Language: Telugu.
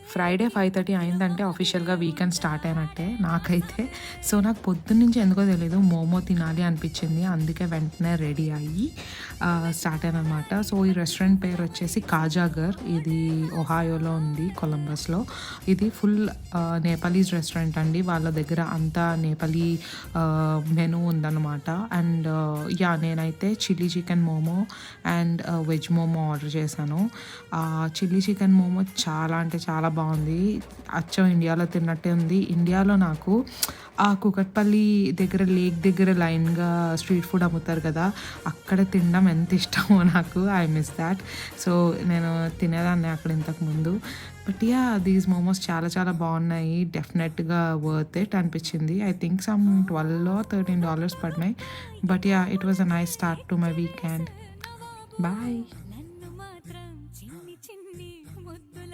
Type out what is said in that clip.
ఫ్రైడే 5:30 అయిందంటే ఆఫిషియల్‌గా వీకెండ్ స్టార్ట్ అయినట్టే నాకైతే. సో, నాకు పొద్దున్నుంచి ఎందుకో తెలీదు మోమో తినాలి అనిపిచ్చింది. అందుకే వెంటనే రెడీ అయ్యి స్టార్ట్ అయ్యాననమాట. సో, ఈ రెస్టారెంట్ పేరు వచ్చేసి కాజాగర్. ఇది ఒహాయోలో ఉంది, కొలంబస్‌లో. ఇది ఫుల్ నేపాలీస్ రెస్టారెంట్ అండి. వాళ్ళ దగ్గర అంతా నేపాలీ మెనూ ఉందన్నమాట. అండ్ నేనైతే chilli chicken momo and veg momo order చేశాను. చిల్లీ చికెన్ మోమో చాలా అంటే చాలా బాగుంది. అచ్చం ఇండియాలో తిన్నట్టే ఉంది. ఇండియాలో నాకు ఆ కూకట్పల్లి దగ్గర లేక్ దగ్గర లైన్‌గా స్ట్రీట్ ఫుడ్ అమ్ముతారు కదా! అక్కడ తినడం ఎంత ఇష్టమో నాకు. I miss thought. సో, నేను తినేదాన్ని అక్కడ ఇంతకుముందు. బట్ దీస్ మోమోస్ చాలా చాలా బాగున్నాయి. డెఫినెట్‌గా వర్త్ ఇట్ అనిపించింది. ఐ థింక్ సమ్ $12 or $13 పడినాయి. But it was a nice start to my weekend. Bye.